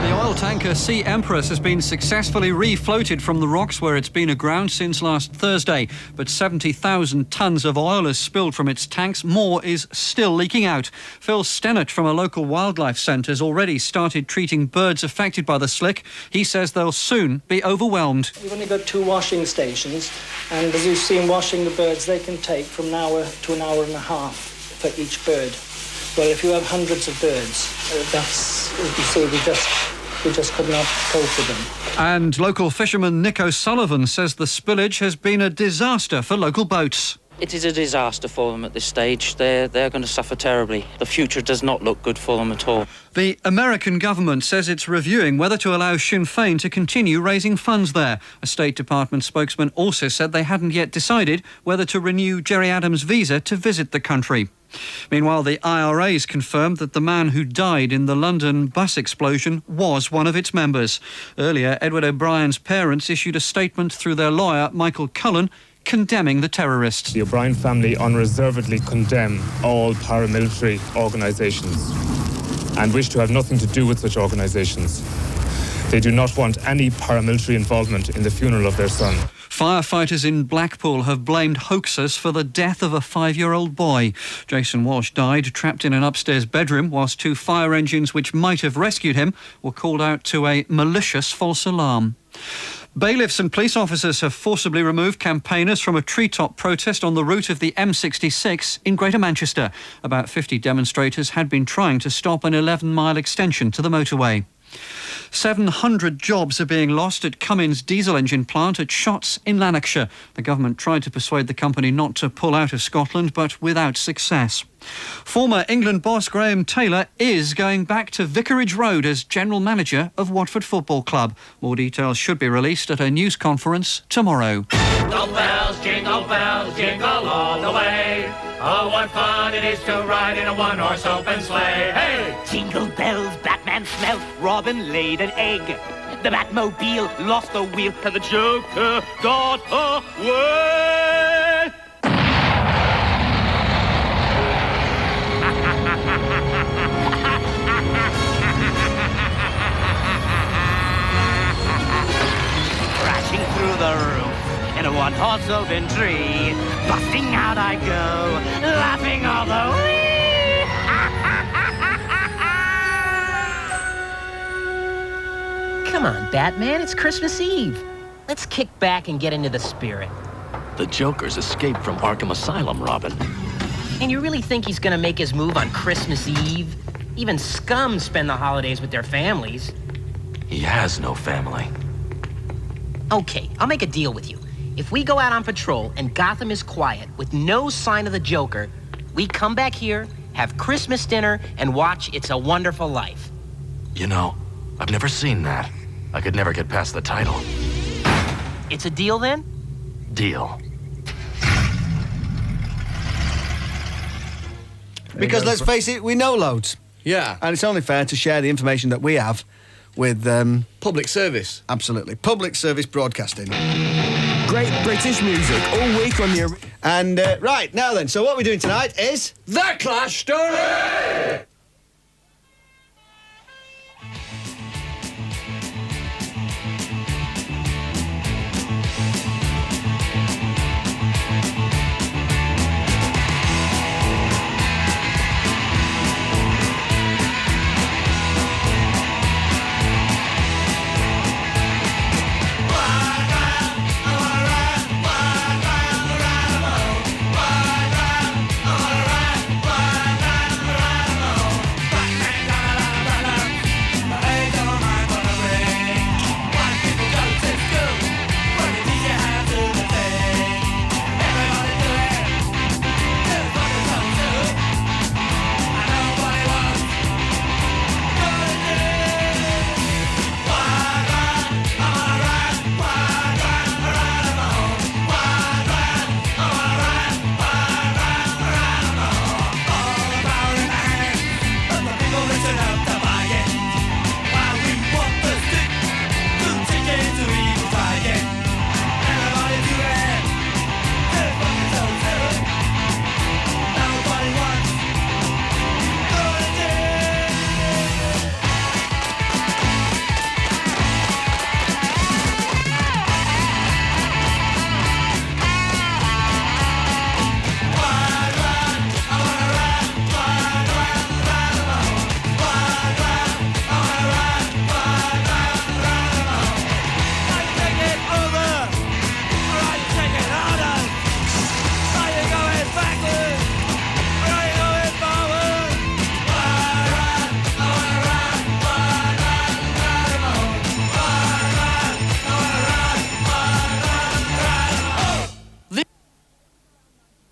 S9: The oil tanker Sea Empress has been successfully refloated from the rocks where it's been aground since last Thursday. But 70,000 tonnes of oil has spilled from its tanks. More is still leaking out. Phil Stennett from a local wildlife centre has already started treating birds affected by the slick. He says they'll soon be overwhelmed.
S4: We've only got 2 washing stations, and as you've seen, washing the birds, they can take from an hour to an hour and a half for each bird. Well, if you have hundreds of birds, that's, as you see, we just could not cope with them.
S9: And local fisherman Nick O'Sullivan says the spillage has been a disaster for local boats.
S22: It is a disaster for them at this stage. They're going to suffer terribly. The future does not look good for them at all.
S9: The American government says it's reviewing whether to allow Sinn Féin to continue raising funds there. A State Department spokesman also said they hadn't yet decided whether to renew Gerry Adams' visa to visit the country. Meanwhile, the IRA's confirmed that the man who died in the London bus explosion was one of its members. Earlier, Edward O'Brien's parents issued a statement through their lawyer, Michael Cullen, condemning the terrorists.
S23: The O'Brien family unreservedly condemn all paramilitary organisations and wish to have nothing to do with such organisations. They do not want any paramilitary involvement in the funeral of their son.
S9: Firefighters in Blackpool have blamed hoaxers for the death of a 5-year-old boy. Jason Walsh died trapped in an upstairs bedroom whilst 2 fire engines which might have rescued him were called out to a malicious false alarm. Bailiffs and police officers have forcibly removed campaigners from a treetop protest on the route of the M66 in Greater Manchester. About 50 demonstrators had been trying to stop an 11-mile extension to the motorway. 700 jobs are being lost at Cummins diesel engine plant at Shotts in Lanarkshire. The government tried to persuade the company not to pull out of Scotland, but without success. Former England boss Graham Taylor is going back to Vicarage Road as general manager of Watford Football Club. More details should be released at a news conference tomorrow.
S21: Jingle bells, jingle all the way. Oh, what fun it is to ride in a one-horse open sleigh. Hey!
S3: Jingle bells, Batman smelt, Robin laid an egg. The Batmobile lost the wheel, and the Joker got away. Crashing through the roof in a one-horse open tree. Busting out I go, laughing all the way.
S10: Come on, Batman, it's Christmas Eve. Let's kick back and get into the spirit.
S21: The Joker's escaped from Arkham Asylum, Robin.
S10: And you really think he's gonna make his move on Christmas Eve? Even scum spend the holidays with their families.
S21: He has no family.
S10: Okay, I'll make a deal with you. If we go out on patrol and Gotham is quiet with no sign of the Joker, we come back here, have Christmas dinner, and watch It's a Wonderful Life.
S21: You know, I've never seen that. I could never get past the title.
S10: It's a deal then?
S21: Deal.
S14: Because let's face it, we know loads.
S11: Yeah.
S14: And it's only fair to share the information that we have with...
S11: public service.
S14: Absolutely. Public service broadcasting.
S11: Great British music all week on the...
S14: And, right, now then, so what we're doing tonight is...
S11: The Clash Story!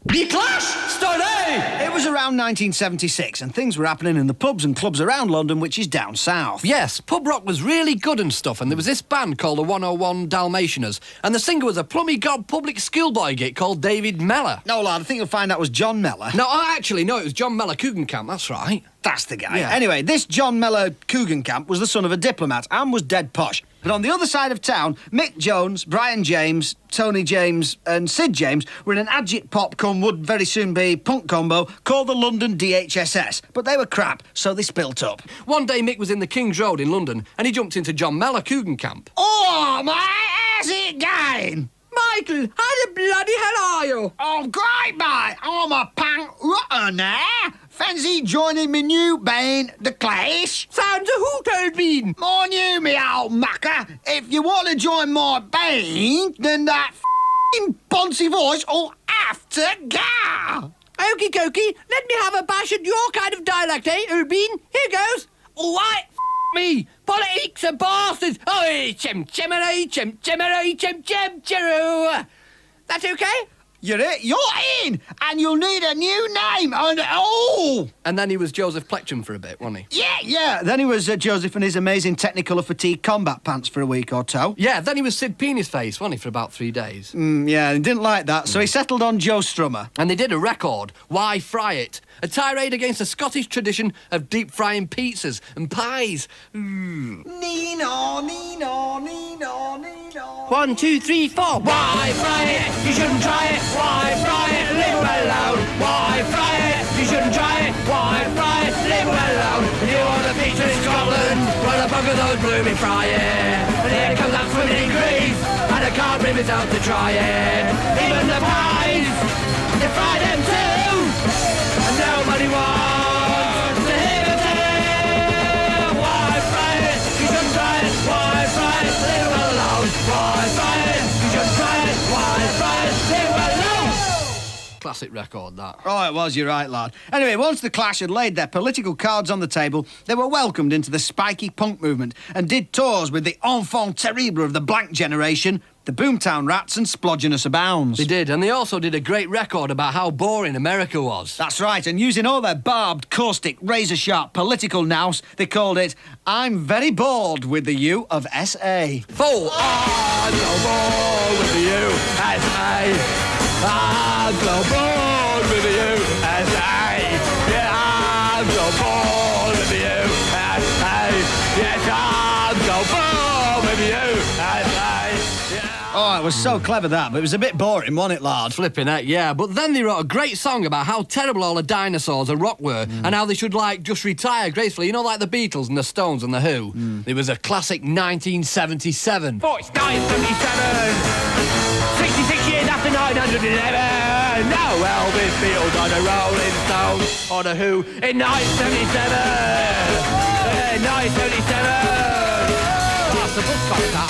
S14: The Clash Story! It was around 1976 and things were happening in the pubs and clubs around London, which is down south.
S24: Yes, pub rock was really good and stuff, and there was this band called the 101 Dalmatianers, and the singer was a plummy gob public schoolboy git called David Mellor.
S14: No, lad, I think you'll find that was John Mellor.
S24: No, it was John Mellor Coogankamp, that's right.
S14: That's the guy.
S24: Yeah.
S14: Anyway, this John Mellor Coogankamp was the son of a diplomat and was dead posh. But on the other side of town, Mick Jones, Brian James, Tony James and Sid James were in an agit pop cum would very soon be punk combo called the London DHSS. But they were crap, so they spilt up.
S24: One day Mick was in the King's Road in London and he jumped into John Mellor Coogankamp.
S14: Oh, mate, how's it going?
S24: Michael, how the bloody hell are you?
S14: Oh, great, mate. I'm a punk rotter now. Fancy joining me new band, The Clash?
S24: Sounds a hoot, old bean.
S14: Mind you, me old mucker, if you want to join my band, then that f***ing boncy voice will have to go.
S24: Okie dokie, let me have a bash at your kind of dialect, eh, old bean? Here goes. All right, me. Politics are bastards! Oi, chim-chimmery, chim-chimmery, chim-chim-chiroo! That okay?
S14: You're in, and you'll need a new name.
S24: And then he was Joseph Plectrum for a bit, wasn't he?
S14: Yeah. Then he was Joseph and his amazing Technicolor fatigue combat pants for a week or two.
S24: Yeah, then he was Sid Penis Face, wasn't he, for about 3 days?
S14: Yeah, he didn't like that, so he settled on Joe Strummer.
S24: And they did a record, Why Fry It? A tirade against the Scottish tradition of deep frying pizzas and pies.
S14: Nino, Nino, Nino, Nino.
S24: 1, 2, 3, 4.
S21: Why fry it? You shouldn't try it. Why fry it? Leave it alone. Why fry it? You shouldn't try it. Why fry it? Leave it alone. You want a pizza in Scotland? Well, a bug of those blooming fry it. And here comes that swimming in Greece, and I can't bring myself to try it. Even the pies, they fry them too. And nobody wants to hear the tale. Why fry it? You shouldn't try it. Why fry it? Leave it alone. Why fry it? You shouldn't try it. Why fry it? Leave it alone.
S24: Classic record, that.
S14: Oh, it was, you're right, lad. Anyway, once the Clash had laid their political cards on the table, they were welcomed into the spiky punk movement and did tours with the enfant terrible of the Blank Generation, the Boomtown Rats and Splodgenous Abounds.
S24: They did, and they also did a great record about how boring America was.
S14: That's right, and using all their barbed, caustic, razor-sharp political nous, they called it I'm Very Bored with the USA.
S24: Full
S21: I'm so bored with the USA. I'm so bored with the USA. Yeah, I'm so bored with the USA. Yes, I'm so bored with the USA.
S14: Oh, it was so clever, that, but it was a bit boring, wasn't it, lad?
S24: Flipping heck, yeah. But then they wrote a great song about how terrible all the dinosaurs and rock were and how they should, like, just retire gracefully. You know, like the Beatles and the Stones and the Who. It was a classic 1977.
S21: Oh, it's 1977. 66 years after 911. Now Elvis Beatles on the Rolling Stones on the Who in 1977. 1977.
S24: That's the book back, that.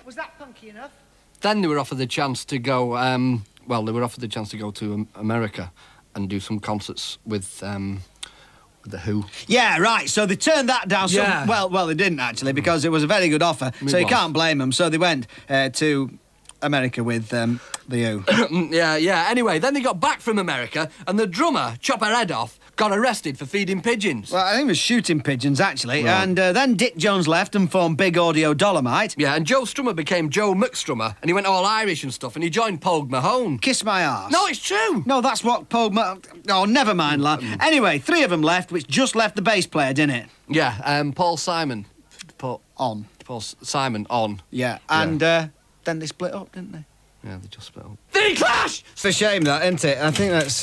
S5: Was that funky enough?
S24: Then they were offered the chance to go, they were offered the chance to go to America and do some concerts with the Who.
S14: Yeah, right, so they turned that down.
S24: Yeah.
S14: Well, they didn't, actually, because it was a very good offer, so you can't blame them. So they went to America with the Who.
S24: Yeah. Anyway, then they got back from America, and the drummer, chop her head off, got arrested for feeding pigeons.
S14: Well, I think it was shooting pigeons, actually.
S24: Right.
S14: And then Dick Jones left and formed Big Audio Dolomite.
S24: Yeah, and Joe Strummer became Joe McStrummer, and he went all Irish and stuff, and he joined Pogue Mahone.
S14: Kiss my arse.
S24: No, it's true.
S14: No, that's what Pogue Mahone... Oh, never mind, lad. Anyway, 3 of them left, which just left the bass player, didn't it?
S24: Yeah, Paul Simon. Paul Simon on.
S14: Yeah, and then they split up, didn't they?
S24: Yeah, they just split up.
S21: The Clash!
S14: It's a shame, that, isn't it? I think that's...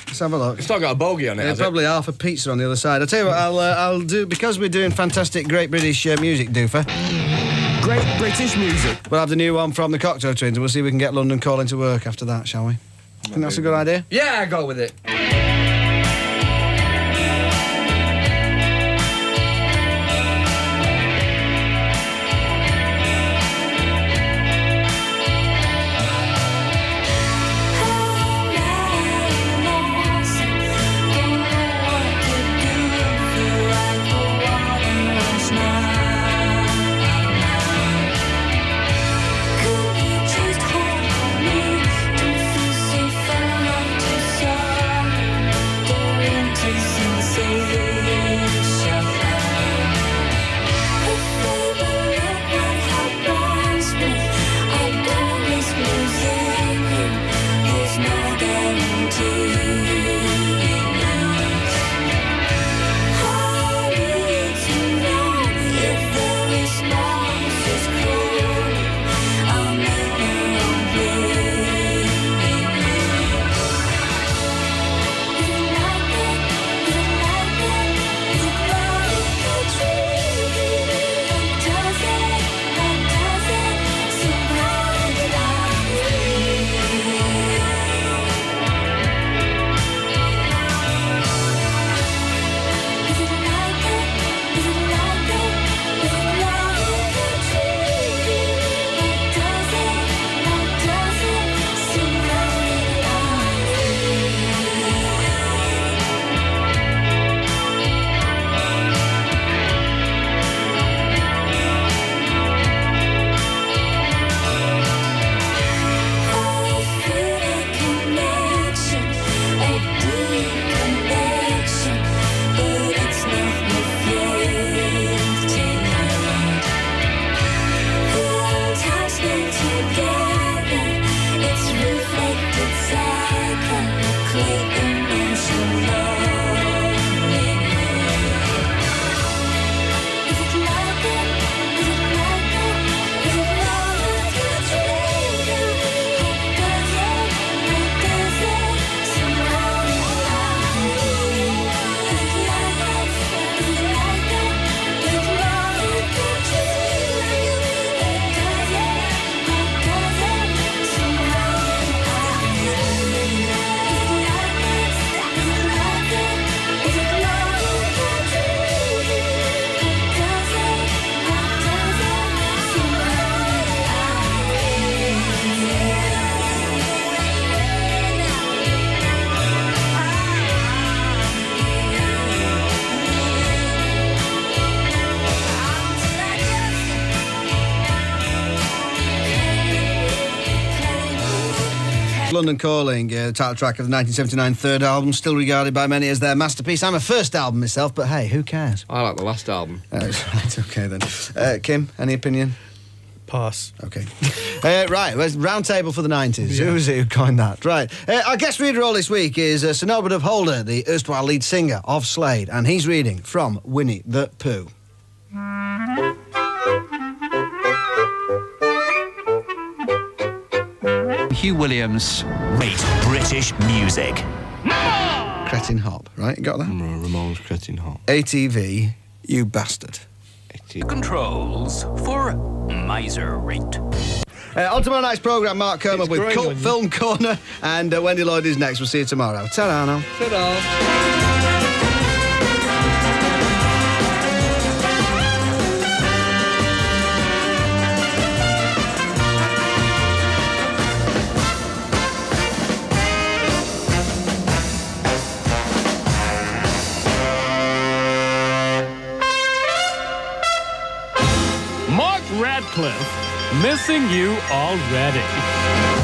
S14: Let's have a look.
S13: It's not got a bogey on it, has
S14: probably half a pizza on the other side. I'll tell you what, I'll do... Because we're doing fantastic Great British music, Doofer.
S11: Great British music.
S14: We'll have the new one from the Cocktail Twins, and we'll see if we can get London Calling to work after that, shall we? Think that's a good idea?
S13: Yeah, go with it.
S18: Just hold me, don't feel safe enough to
S14: London Calling, the title track of the 1979 third album, still regarded by many as their masterpiece. I'm a first album myself, but hey, who cares?
S13: I like the last album.
S14: Right, okay then. Kim, any opinion?
S8: Pass.
S14: Okay. Right, round table for the 90s. Who was it who coined that? Right. Our guest reader all this week is Sir Norbert of Holder, the erstwhile lead singer of Slade, and he's reading from Winnie the Pooh.
S12: Hugh Williams.
S15: Rate British music.
S14: Cretin Hop, right? You got that?
S13: Ramones, Cretin Hop.
S14: ATV, you bastard.
S15: Controls for Miser Rate.
S14: On tomorrow night's programme, Mark Kermode with Cult Film Corner, and Wendy Lloyd is next. We'll see you tomorrow. Ta-da now.
S13: Ta-da.
S16: Radcliffe, missing you already.